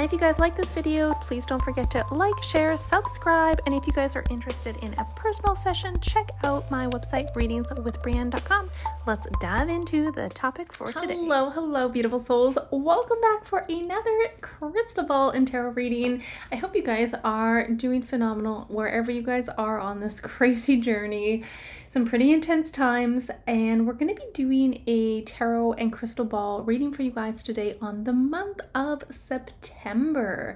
if you guys like this video, please don't forget to like, share, subscribe, and if you guys are interested in a personal session, check out my website, readingswithbreanne.com. Let's dive into the topic for today. Hello, beautiful souls. Welcome back for another crystal ball and tarot reading. I hope you guys are doing phenomenal wherever you guys are on this crazy journey. Some pretty intense times, and we're going to be doing a tarot and crystal ball reading for you guys today on the month of September.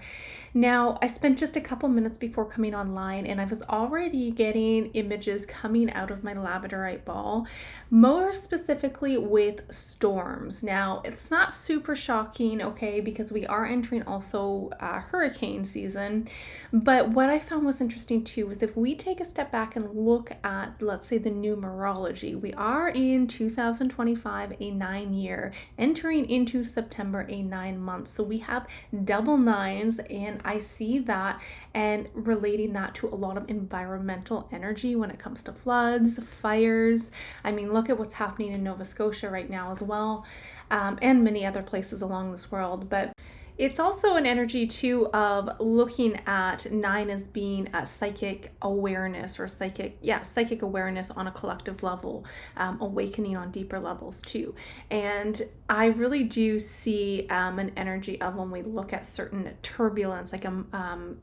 Now, I spent just a couple minutes before coming online, and I was already getting images coming out of my labradorite ball, more specifically with storms. Now, it's not super shocking, okay, because we are entering also hurricane season, but what I found was interesting too was if we take a step back and look at, let's say, the numerology, we are in 2025, a 9-year, entering into September, a 9 months. So we have double nines, and I see that and relating that to a lot of environmental energy when it comes to floods, fires. I mean, look at what's happening in Nova Scotia right now as well, and many other places along this world. But it's also an energy too of looking at 9 as being a psychic awareness or psychic awareness on a collective level, awakening on deeper levels too. And I really do see an energy of when we look at certain turbulence, like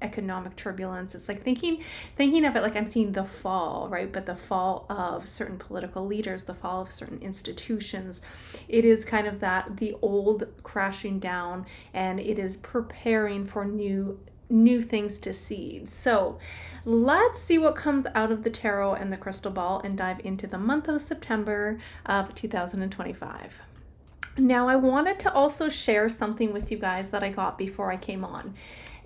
economic turbulence. It's like thinking of it like I'm seeing the fall, right? But the fall of certain political leaders, the fall of certain institutions. It is kind of that the old crashing down, and it is preparing for new things to seed. So let's see what comes out of the tarot and the crystal ball and dive into the month of September of 2025. Now, I wanted to also share something with you guys that I got before I came on,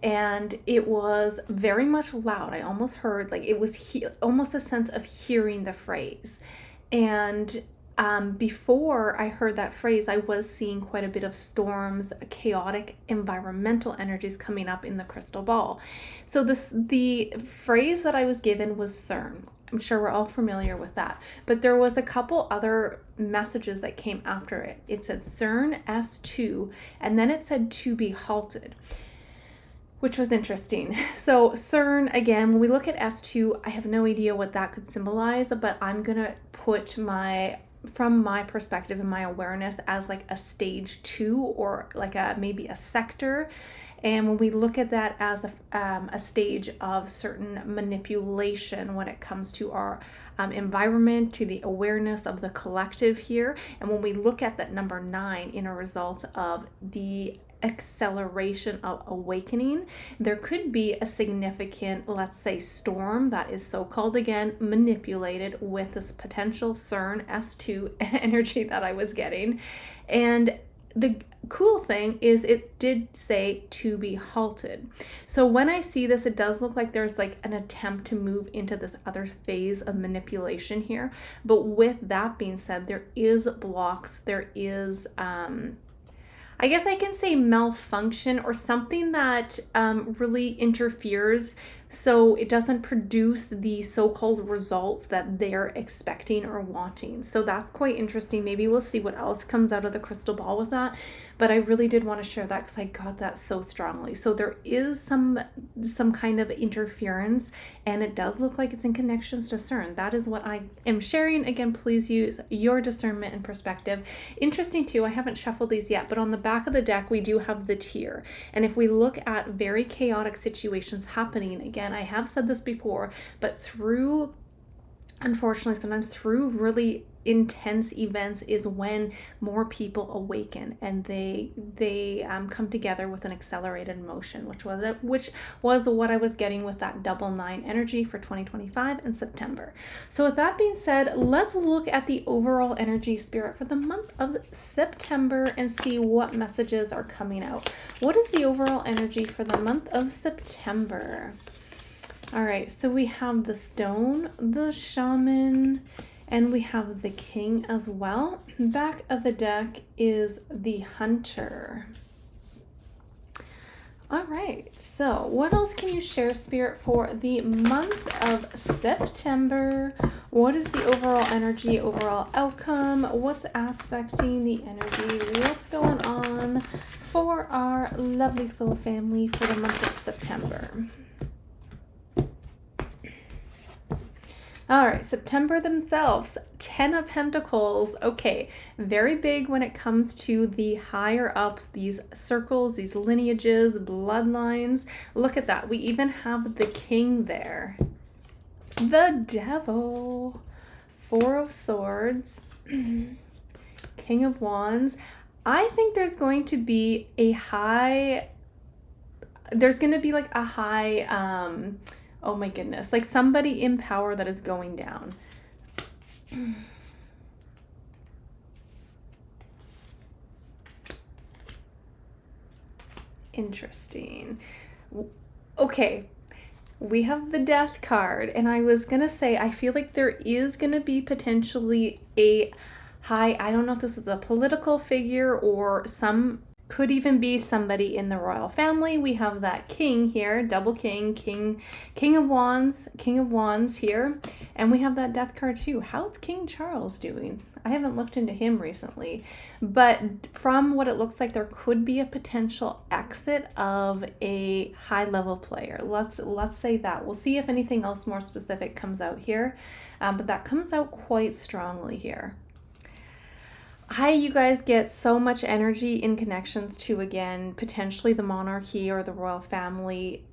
and it was very much loud. I almost heard, like, it was almost a sense of hearing the phrase. And before I heard that phrase, I was seeing quite a bit of storms, chaotic environmental energies coming up in the crystal ball. So the phrase that I was given was CERN. I'm sure we're all familiar with that. But there was a couple other messages that came after it. It said CERN S2, and then it said to be halted, which was interesting. So CERN, again, when we look at S2, I have no idea what that could symbolize, but I'm going to put from my perspective and my awareness as like a stage 2 or like maybe a sector. And when we look at that as a stage of certain manipulation when it comes to our environment, to the awareness of the collective here. And when we look at that number 9 in a result of the acceleration of awakening, there could be a significant, let's say, storm that is so-called, again, manipulated with this potential CERN S2 energy that I was getting. And the cool thing is it did say to be halted. So when I see this, it does look like there's like an attempt to move into this other phase of manipulation here. But with that being said, there is blocks, there is I guess I can say malfunction or something that really interferes so it doesn't produce the so-called results that they're expecting or wanting. So that's quite interesting. Maybe we'll see what else comes out of the crystal ball with that. But I really did want to share that because I got that so strongly. So there is some kind of interference, and it does look like it's in connections to CERN. That is what I am sharing. Again, please use your discernment and perspective. Interesting too, I haven't shuffled these yet, but on the back of the deck, we do have the tier. And if we look at very chaotic situations happening, again, I have said this before, but unfortunately, sometimes through really intense events is when more people awaken and they come together with an accelerated motion, which was what I was getting with that double 9 energy for 2025 in September. So with that being said, let's look at the overall energy spirit for the month of September and see what messages are coming out. What is the overall energy for the month of September? All right, so we have the stone, the shaman, and we have the king as well. Back of the deck is the hunter. All right, so what else can you share, Spirit, for the month of September? What is the overall energy, overall outcome? What's aspecting the energy? What's going on for our lovely soul family for the month of September? All right, September themselves, 10 of Pentacles. Okay, very big when it comes to the higher ups, these circles, these lineages, bloodlines. Look at that. We even have the king there. The devil. 4 of Swords. King of Wands. I think there's going to be a high, oh my goodness, like somebody in power that is going down. Interesting. Okay, we have the Death card, and I was gonna say, I feel like there is gonna be potentially a high, I don't know if this is a political figure or could even be somebody in the royal family. We have that king here, double king of wands here, and we have that Death card too. How's King Charles doing? I haven't looked into him recently, but from what it looks like, there could be a potential exit of a high level player. Let's say that. We'll see if anything else more specific comes out here, but that comes out quite strongly here. You guys get so much energy in connections to, again, potentially the monarchy or the royal family.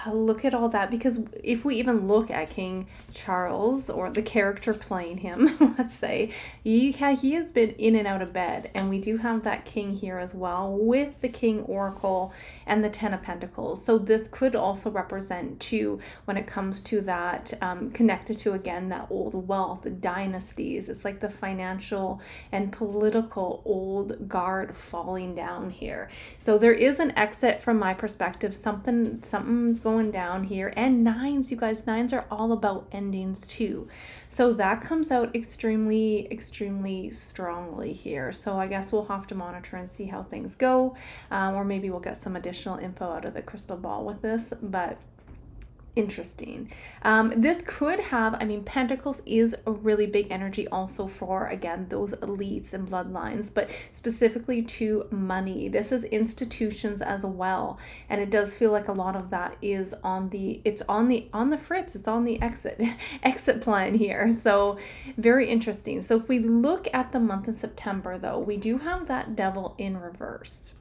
Look at all that, because if we even look at King Charles or the character playing him, let's say, he has been in and out of bed, and we do have that king here as well with the King Oracle and the 10 of Pentacles. So this could also represent too, when it comes to that, connected to, again, that old wealth, the dynasties. It's like the financial and political old guard falling down here. So there is an exit from my perspective. Something's going down here. And 9s, you guys, 9s are all about endings too. So that comes out extremely, extremely strongly here. So I guess we'll have to monitor and see how things go. Or maybe we'll get some additional info out of the crystal ball with this, but interesting. This could have, Pentacles is a really big energy also for, again, those elites and bloodlines, but specifically to money. This is institutions as well, and it does feel like a lot of that is on the fritz, it's on the exit plan here. So very interesting. So if we look at the month of September, though, we do have that devil in reverse.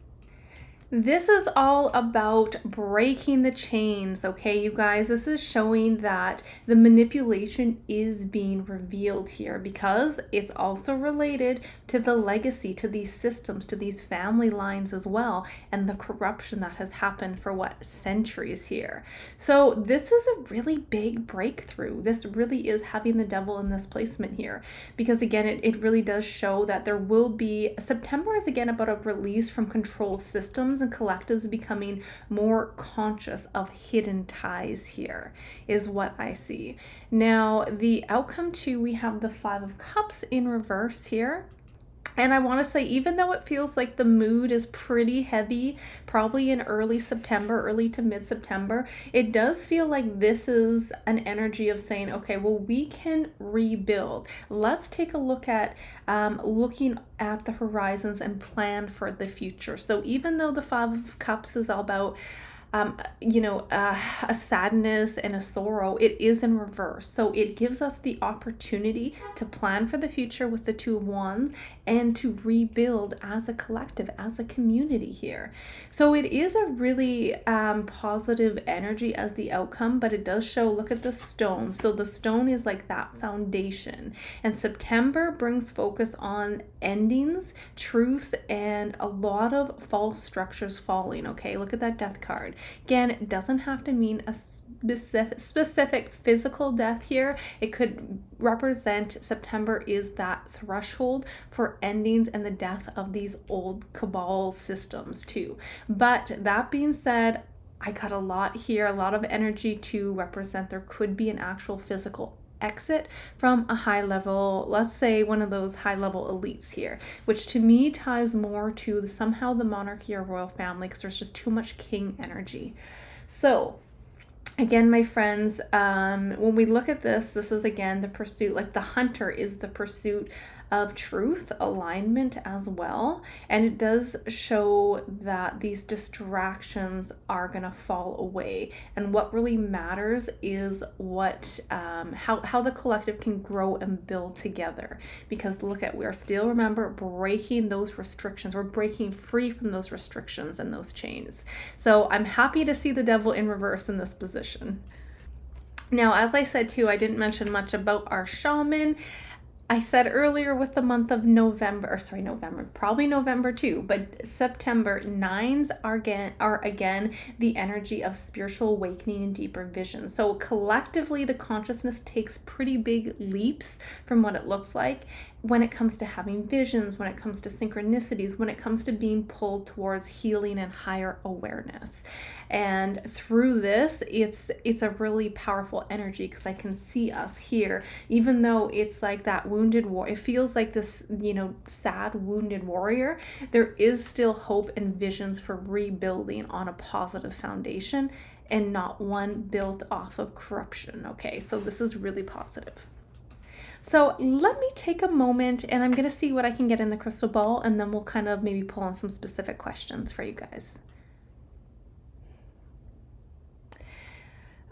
This is all about breaking the chains, okay, you guys? This is showing that the manipulation is being revealed here, because it's also related to the legacy, to these systems, to these family lines as well, and the corruption that has happened for centuries here. So this is a really big breakthrough. This really is having the devil in this placement here, because again, it really does show that there will be, September is again about a release from control systems and collectives becoming more conscious of hidden ties here, is what I see. Now, the outcome too, we have the 5 of Cups in reverse here. And I want to say, even though it feels like the mood is pretty heavy, probably in early September, early to mid-September, it does feel like this is an energy of saying, okay, well, we can rebuild. Let's take a look at looking at the horizons and plan for the future. So even though the 5 of Cups is all about a sadness and a sorrow, it is in reverse. So it gives us the opportunity to plan for the future with the 2 of Wands and to rebuild as a collective, as a community here. So it is a really positive energy as the outcome, but it does show, look at the stone. So the stone is like that foundation, and September brings focus on endings, truths, and a lot of false structures falling. Okay, look at that Death card. Again, it doesn't have to mean a specific physical death here. It could represent, September is that threshold for endings and the death of these old cabal systems too. But that being said, I got a lot here, a lot of energy to represent there could be an actual physical exit from a high level, let's say one of those high level elites here, which to me ties more to somehow the monarchy or royal family, because there's just too much king energy. So Again, my friends, when we look at this, this is again the pursuit, like the hunter is the pursuit of truth, alignment as well. And it does show that these distractions are going to fall away. And what really matters is what, how the collective can grow and build together. Because look at, we are still, remember, breaking those restrictions. We're breaking free from those restrictions and those chains. So I'm happy to see the devil in reverse in this position. Now, as I said too, I didn't mention much about our shaman. I said earlier with the month of November, probably November too, but September, nines are again the energy of spiritual awakening and deeper vision. So collectively, the consciousness takes pretty big leaps from what it looks like when it comes to having visions, when it comes to synchronicities, when it comes to being pulled towards healing and higher awareness. And through this, it's a really powerful energy because I can see us here, even though it's like that wounded war. It feels like this, sad wounded warrior. There is still hope and visions for rebuilding on a positive foundation and not one built off of corruption. Okay, so this is really positive. So let me take a moment and I'm going to see what I can get in the crystal ball, and then we'll kind of maybe pull on some specific questions for you guys.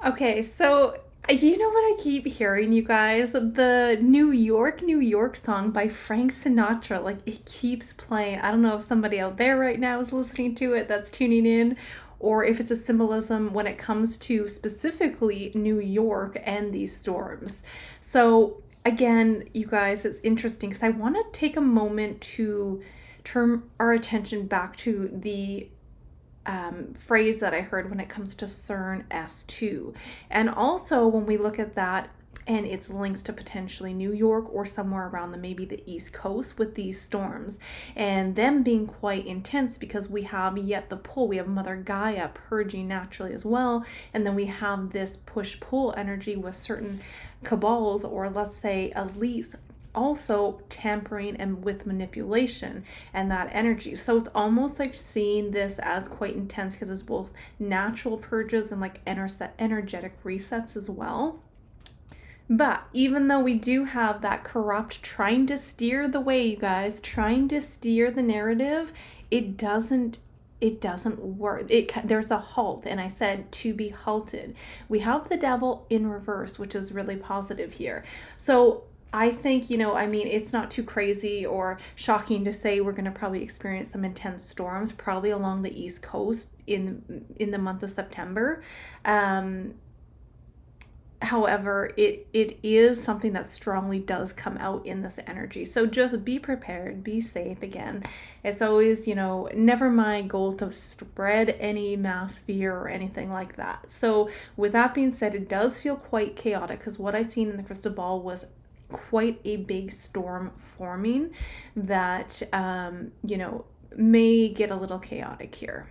Okay, so you know what I keep hearing, you guys? The New York song by Frank Sinatra, like it keeps playing. I don't know if somebody out there right now is listening to it that's tuning in, or if it's a symbolism when it comes to specifically New York and these storms. So again, you guys, it's interesting because I want to take a moment to turn our attention back to the phrase that I heard when it comes to CERN S2. And also when we look at that and its links to potentially New York or somewhere around maybe the East Coast with these storms and them being quite intense, because we have yet the pull, we have Mother Gaia purging naturally as well, and then we have this push-pull energy with certain cabals, or let's say elites, also tampering and with manipulation and that energy. So it's almost like seeing this as quite intense because it's both natural purges and like energetic resets as well. But even though we do have that corrupt trying to steer the way, you guys, trying to steer the narrative, it doesn't work. There's a halt, and I said to be halted. We have the devil in reverse, which is really positive here. So I think, it's not too crazy or shocking to say we're going to probably experience some intense storms, probably along the East Coast in the month of September. However, it is something that strongly does come out in this energy. So just be prepared, be safe. Again, it's always, never my goal to spread any mass fear or anything like that. So with that being said, it does feel quite chaotic because what I seen in the crystal ball was quite a big storm forming that, may get a little chaotic here.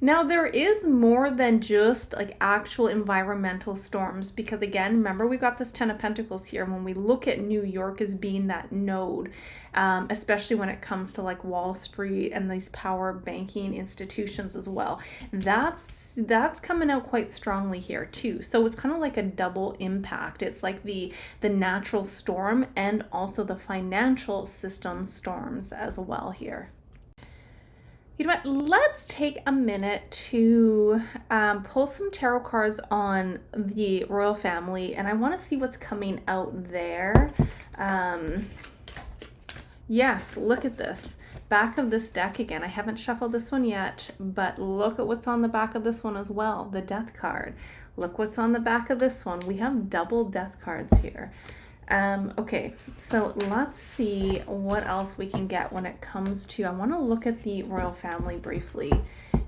Now, there is more than just like actual environmental storms, because again, remember we got this 10 of Pentacles here. When we look at New York as being that node, especially when it comes to like Wall Street and these power banking institutions as well, that's coming out quite strongly here too. So it's kind of like a double impact. It's like the natural storm and also the financial system storms as well here. You know what, let's take a minute to pull some tarot cards on the royal family, and I want to see what's coming out there. Yes, look at this. Back of this deck again. I haven't shuffled this one yet, but look at what's on the back of this one as well, the death card. Look what's on the back of this one. We have double death cards here. Okay, so let's see what else we can get when it comes to, I want to look at the royal family briefly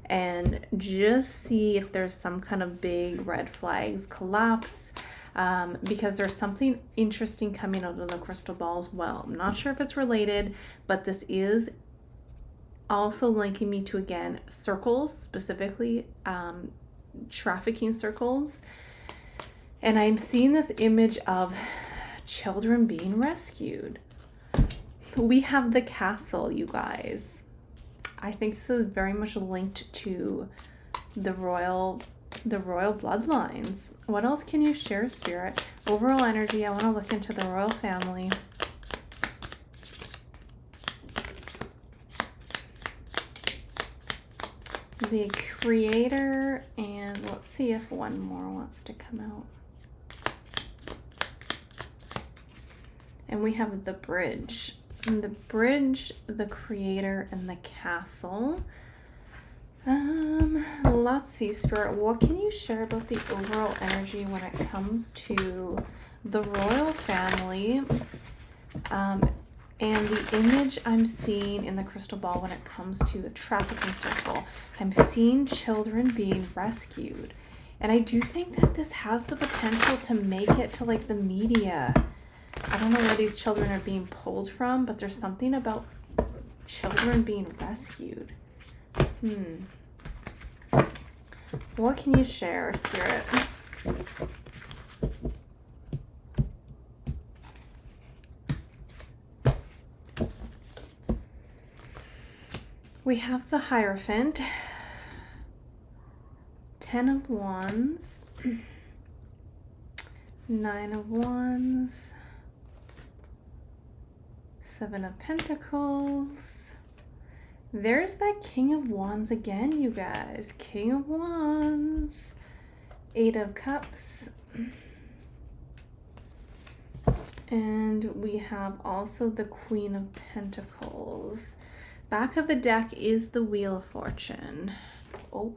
and just see if there's some kind of big red flags, collapse, because there's something interesting coming out of the crystal ball as well. I'm not sure if it's related, but this is also linking me to, again, circles, specifically trafficking circles. And I'm seeing this image of children being rescued. We have the castle, you guys. I think this is very much linked to the royal the royal bloodlines. What else can you share, Spirit? Overall energy. I want to look into the royal family. The creator, and let's see if one more wants to come out. And we have the bridge. And the bridge, the creator, and the castle. Let's see, Spirit, what can you share about the overall energy when it comes to the royal family? And the image I'm seeing in the crystal ball when it comes to the trafficking circle, I'm seeing children being rescued. And I do think that this has the potential to make it to like the media. I don't know where these children are being pulled from, but there's something about children being rescued. What can you share, Spirit? We have the Hierophant, 10 of Wands, 9 of Wands, 7 of Pentacles. There's that King of Wands again, you guys. King of Wands, 8 of Cups. And we have also the Queen of Pentacles. Back of the deck is the Wheel of Fortune. Oh,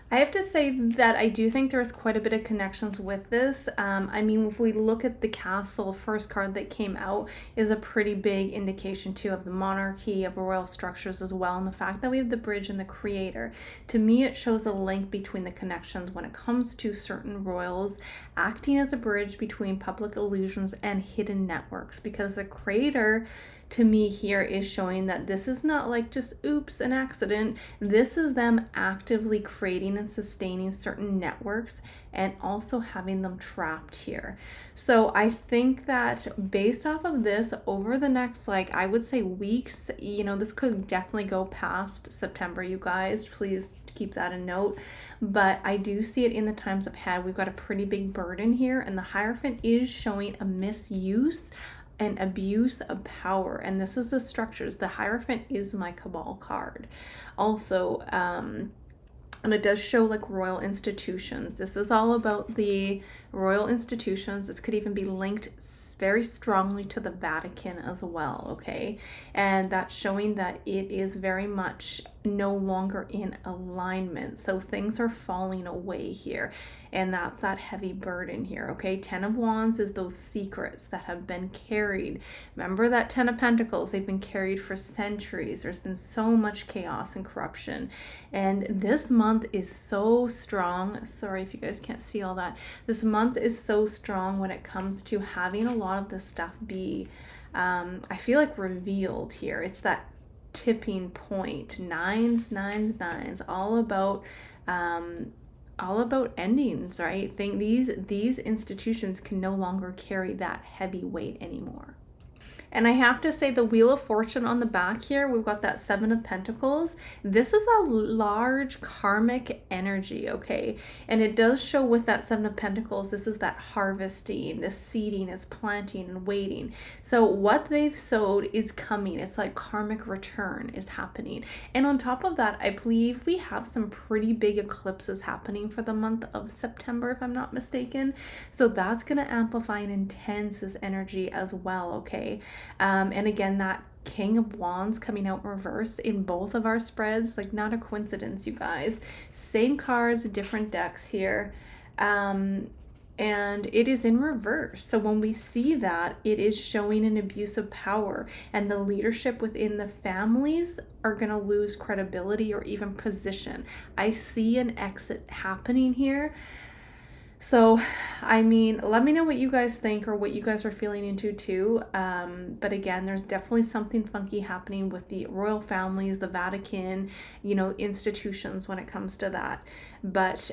I have to say that I do think there's quite a bit of connections with this. I mean, if we look at the castle, first card that came out is a pretty big indication too of the monarchy, of royal structures as well. And the fact that we have the bridge and the creator, to me, it shows a link between the connections when it comes to certain royals acting as a bridge between public illusions and hidden networks, because the creator to me here is showing that this is not like just oops, an accident. This is them actively creating and sustaining certain networks and also having them trapped here. So I think that based off of this, over the next, like, I would say weeks, you know, this could definitely go past September, you guys. Please keep that in note. But I do see it in the times ahead. We've got a pretty big burden here, and the Hierophant is showing a misuse and abuse of power. And this is the structures. The Hierophant is my Cabal card. Also, and it does show like royal institutions. This is all about the royal institutions. This could even be linked very strongly to the Vatican as well, okay? And that's showing that it is very much no longer in alignment. So things are falling away here. And that's that heavy burden here, okay? 10 of Wands is those secrets that have been carried. Remember that 10 of Pentacles, they've been carried for centuries. There's been so much chaos and corruption. And this month is so strong. Sorry if you guys can't see all that. This month is so strong when it comes to having a lot of this stuff be, I feel like, revealed here. It's that tipping point. Nines, all about endings, right? These institutions can no longer carry that heavy weight anymore. And I have to say, the Wheel of Fortune on the back here, we've got that 7 of Pentacles. This is a large karmic energy, okay? And it does show with that 7 of Pentacles, this is that harvesting, this seeding is planting and waiting. So what they've sowed is coming. It's like karmic return is happening. And on top of that, I believe we have some pretty big eclipses happening for the month of September, if I'm not mistaken. So that's going to amplify and intense this energy as well, okay? And again, that King of Wands coming out in reverse in both of our spreads, like not a coincidence, you guys. Same cards, different decks here. And it is in reverse. So when we see that, it is showing an abuse of power, and the leadership within the families are going to lose credibility or even position. I see an exit happening here. So, I mean, let me know what you guys think or what you guys are feeling into too. But again, there's definitely something funky happening with the royal families, the Vatican, institutions when it comes to that. But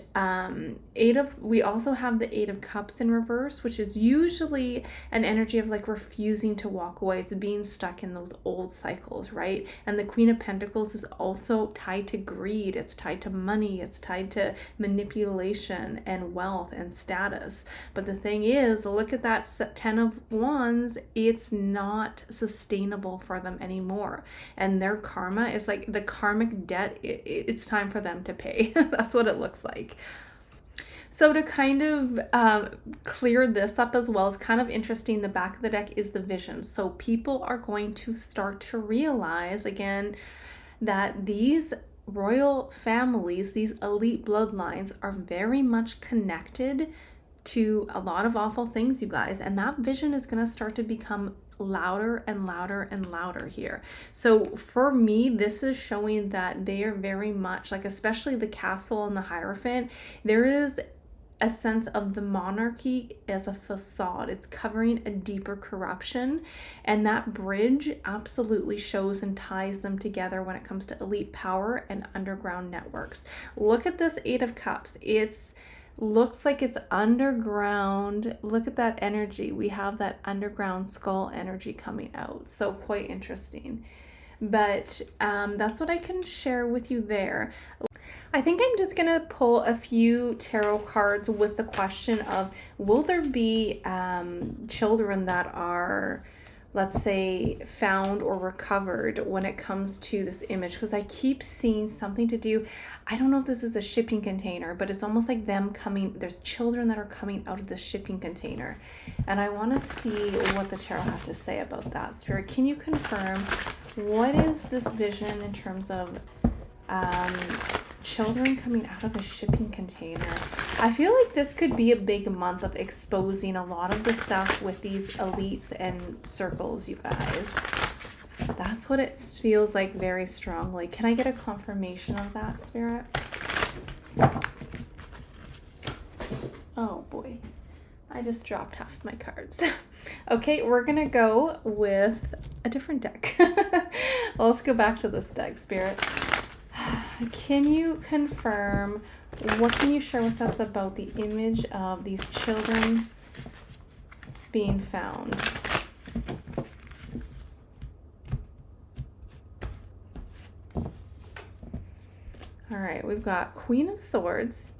we also have the Eight of Cups in reverse, which is usually an energy of like refusing to walk away. It's being stuck in those old cycles, right? And the Queen of Pentacles is also tied to greed. It's tied to money. It's tied to manipulation and wealth and status. But the thing is, look at that 10 of Wands. It's not sustainable for them anymore. And their karma is like the karmic debt. It's time for them to pay. That's what it looks like. So to kind of clear this up as well, it's kind of interesting. The back of the deck is the vision. So people are going to start to realize again that these royal families, these elite bloodlines are very much connected to a lot of awful things, you guys. And that vision is going to start to become louder and louder and louder here. So for me, this is showing that they are very much like, especially the castle and the Hierophant, there is a sense of the monarchy as a facade. It's covering a deeper corruption, and that bridge absolutely shows and ties them together when it comes to elite power and underground networks. Look at this Eight of Cups. It's looks like it's underground. Look at that energy. We have that underground skull energy coming out. So quite interesting. But that's what I can share with you there. I think I'm just going to pull a few tarot cards with the question of, will there be children that are, let's say, found or recovered when it comes to this image? Because I keep seeing something to do, I don't know if this is a shipping container, but it's almost like them coming, there's children that are coming out of the shipping container. And I want to see what the tarot have to say about that. Spirit, can you confirm what is this vision in terms of children coming out of a shipping container? I feel like this could be a big month of exposing a lot of the stuff with these elites and circles, you guys. That's what it feels like very strongly. Can I get a confirmation of that, Spirit? Oh boy, I just dropped half my cards. Okay, we're gonna go with a different deck. Well, let's go back to this deck, Spirit. Can you confirm, what can you share with us about the image of these children being found? All right, we've got Queen of Swords,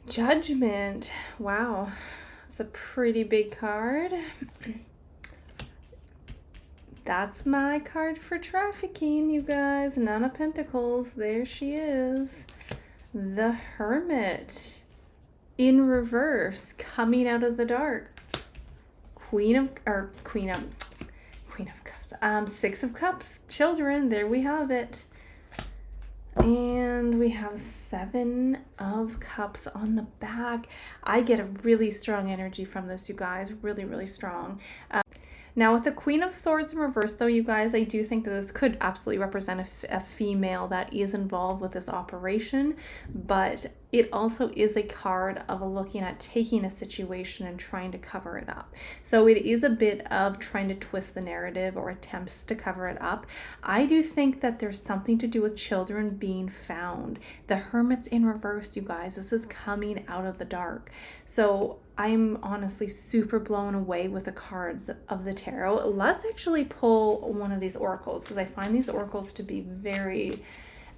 Judgment. Wow, it's a pretty big card. That's my card for trafficking, you guys. Nine of Pentacles. There she is. The Hermit. In reverse. Coming out of the dark. Queen of Cups. Six of Cups. Children. There we have it. And we have Seven of Cups on the back. I get a really strong energy from this, you guys. Really, really strong. Now with the Queen of Swords in reverse though, you guys, I do think that this could absolutely represent a female that is involved with this operation, but it also is a card of looking at taking a situation and trying to cover it up. So it is a bit of trying to twist the narrative or attempts to cover it up. I do think that there's something to do with children being found. The Hermit's in reverse, you guys. This is coming out of the dark. So I'm honestly super blown away with the cards of the tarot. Let's actually pull one of these oracles because I find these oracles to be very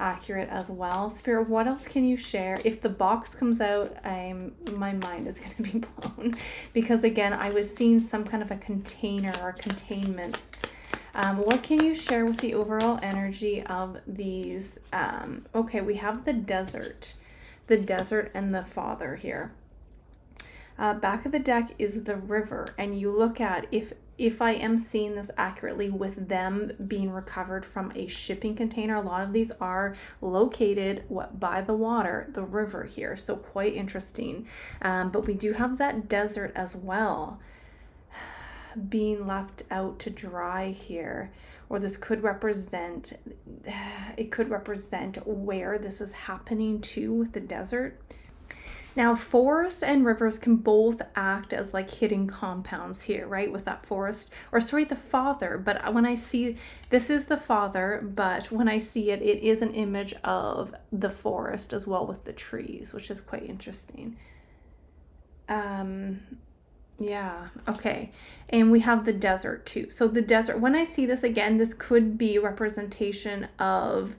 accurate as well. Spirit, what else can you share? If the box comes out, my mind is going to be blown because again, I was seeing some kind of a container or containments. What can you share with the overall energy of these? Okay, we have the desert and the Father here. Back of the deck is the river, and you look at if I am seeing this accurately with them being recovered from a shipping container. A lot of these are located by the water, the river here, so quite interesting. But we do have that desert as well. being left out to dry here, or this could represent, it could represent where this is happening too with the desert. Now, forests and rivers can both act as like hidden compounds here, right? With that forest, or sorry, the father. But when I see, this is the father, but when I see it, it is an image of the forest as well with the trees, which is quite interesting. Yeah, okay. And we have the desert too. So the desert, when I see this again, this could be a representation of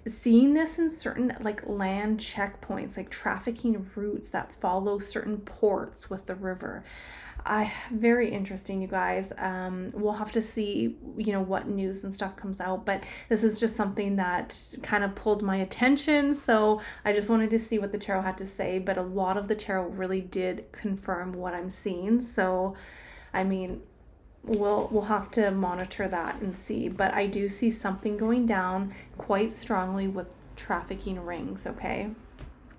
seeing this in certain like land checkpoints, like trafficking routes that follow certain ports with the river. Very interesting, you guys. We'll have to see, you know, what news and stuff comes out, but this is just something that kind of pulled my attention. So I just wanted to see what the tarot had to say, but a lot of the tarot really did confirm what I'm seeing. So, I mean, we'll have to monitor that and see, but I do see something going down quite strongly with trafficking rings. Okay,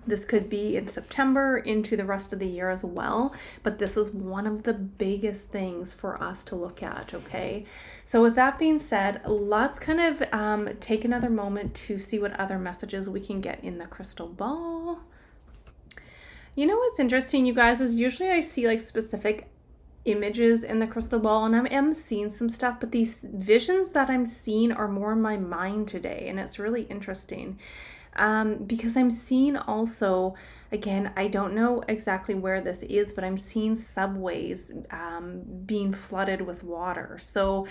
this could be in September into the rest of the year as well, but this is one of the biggest things for us to look at. Okay, so with that being said, let's kind of take another moment to see what other messages we can get in the crystal ball. You know what's interesting, you guys, is usually I see like specific images in the crystal ball and I am seeing some stuff, but these visions that I'm seeing are more in my mind today, and it's really interesting because I'm seeing also, again, I don't know exactly where this is, but I'm seeing subways being flooded with water. So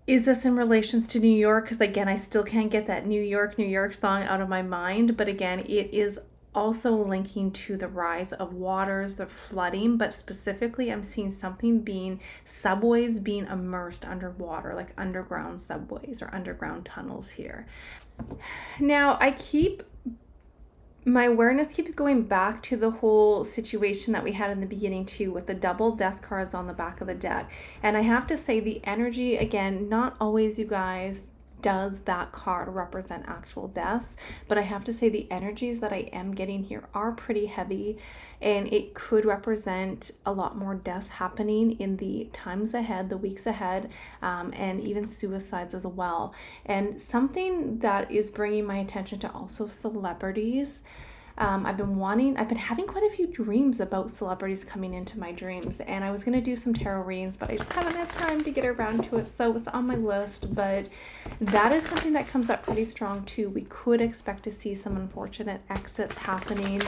is this in relations to New York? Because again, I still can't get that New York song out of my mind, but again, it is also linking to the rise of waters, the flooding, but specifically I'm seeing something being, subways being immersed underwater, like underground subways or underground tunnels here. Now my awareness keeps going back to the whole situation that we had in the beginning too, with the double death cards on the back of the deck. And I have to say the energy, again, not always, you guys, does that card represent actual deaths, but I have to say the energies that I am getting here are pretty heavy, and it could represent a lot more deaths happening in the times ahead, the weeks ahead, and even suicides as well. And something that is bringing my attention to also celebrities. I've been having quite a few dreams about celebrities coming into my dreams, and I was going to do some tarot readings, but I just haven't had time to get around to it, so it's on my list. But that is something that comes up pretty strong too. We could expect to see some unfortunate exits happening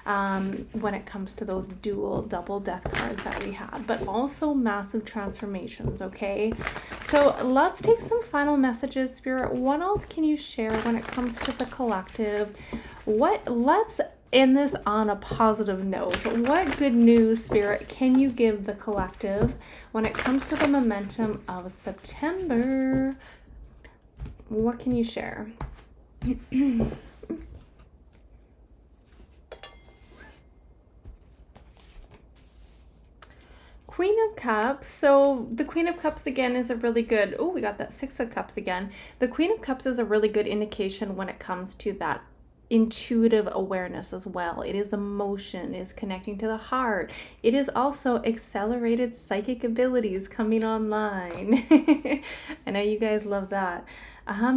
when it comes to those double death cards that we had, but also massive transformations. Okay, so let's take some final messages, Spirit. What else can you share when it comes to the collective? Let's end this on a positive note. What good news, Spirit, can you give the collective when it comes to the momentum of September? What can you share? Queen of Cups. So the Queen of Cups again is a really good, we got that Six of Cups again. The Queen of Cups is a really good indication when it comes to that intuitive awareness as well. It is emotion, it is connecting to the heart. It is also accelerated psychic abilities coming online. I know you guys love that.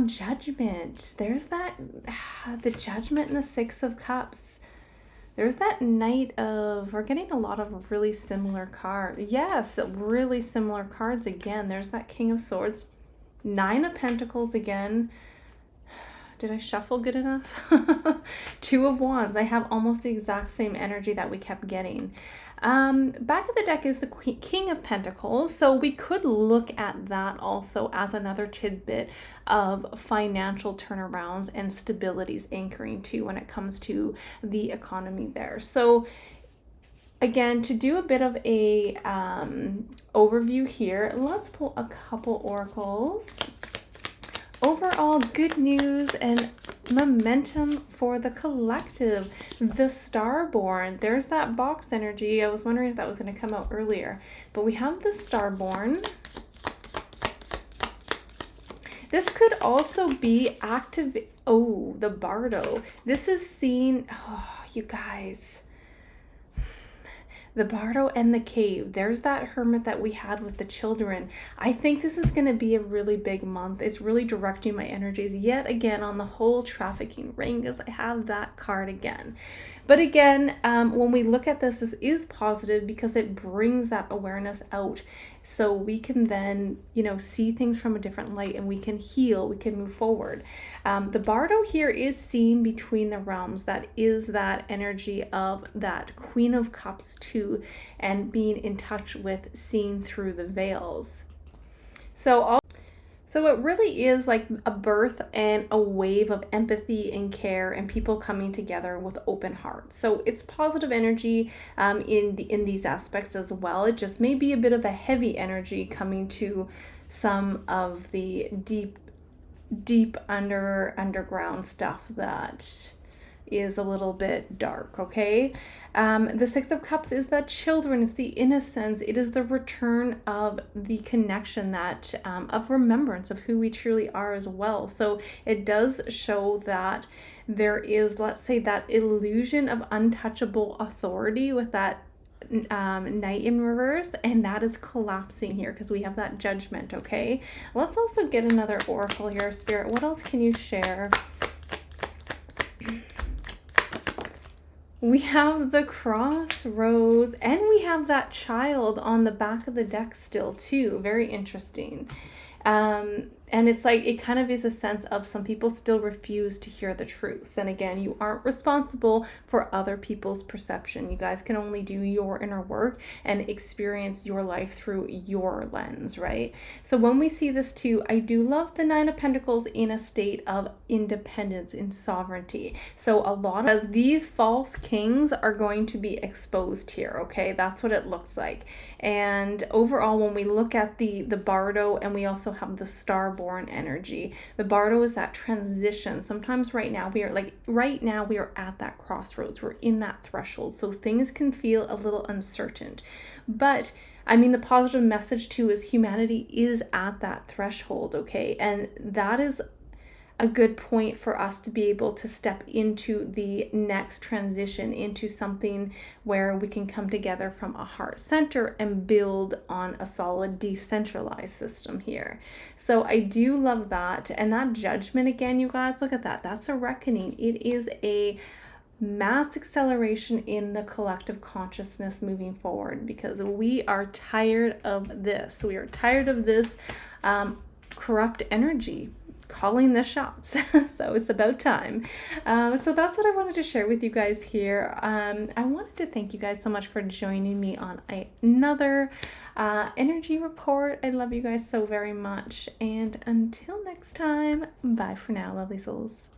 Judgment. There's that, the Judgment and the Six of Cups. There's that Knight of, we're getting a lot of really similar cards. Yes, really similar cards again. There's that King of Swords. Nine of Pentacles again. Did I shuffle good enough? Two of Wands. I have almost the exact same energy that we kept getting. Back of the deck is the King of Pentacles. So we could look at that also as another tidbit of financial turnarounds and stabilities anchoring to when it comes to the economy there. So again, to do a bit of a overview here, let's pull a couple oracles. Overall good news and momentum for the collective. The Starborn. There's that box energy. I was wondering if that was going to come out earlier, but we have the Starborn. This could also be active. The Bardo. This is seen. You guys. the Bardo and the cave. There's that hermit that we had with the children. I think this is going to be a really big month. It's really directing my energies yet again on the whole trafficking ring, because I have that card again. But again, when we look at this is positive because it brings that awareness out. So we can then, see things from a different light, and we can heal, we can move forward. The Bardo here is seen between the realms. That is that energy of that Queen of Cups too, and being in touch with seeing through the veils. So it really is like a birth and a wave of empathy and care, and people coming together with open hearts. So it's positive energy in these aspects as well. It just may be a bit of a heavy energy coming to some of the deep underground stuff that is a little bit dark, okay? The Six of Cups is the children, it's the innocence, it is the return of the connection that of remembrance of who we truly are as well. So it does show that there is, let's say, that illusion of untouchable authority with that Knight in reverse, and that is collapsing here because we have that Judgment, okay? Let's also get another oracle here, Spirit. What else can you share? We have the Crossroads, and we have that child on the back of the deck still too. Very interesting. And it's like, it kind of is a sense of some people still refuse to hear the truth. And again, you aren't responsible for other people's perception. You guys can only do your inner work and experience your life through your lens, right? So when we see this too, I do love the Nine of Pentacles in a state of independence, in sovereignty. So a lot of these false kings are going to be exposed here, okay? That's what it looks like. And overall, when we look at the Bardo, and we also have the Starborn energy, the Bardo is that transition. Sometimes right now we are at that crossroads. We're in that threshold. So things can feel a little uncertain. But I mean, the positive message too is humanity is at that threshold, okay? And that is a good point for us to be able to step into the next transition, into something where we can come together from a heart center and build on a solid decentralized system here. So I do love that. And that Judgment, again, you guys, look at that. That's a reckoning. It is a mass acceleration in the collective consciousness moving forward, because we are tired of this. We are tired of this corrupt energy calling the shots. So it's about time. So that's what I wanted to share with you guys here. I wanted to thank you guys so much for joining me on another energy report. I love you guys so very much. And until next time, bye for now, lovely souls.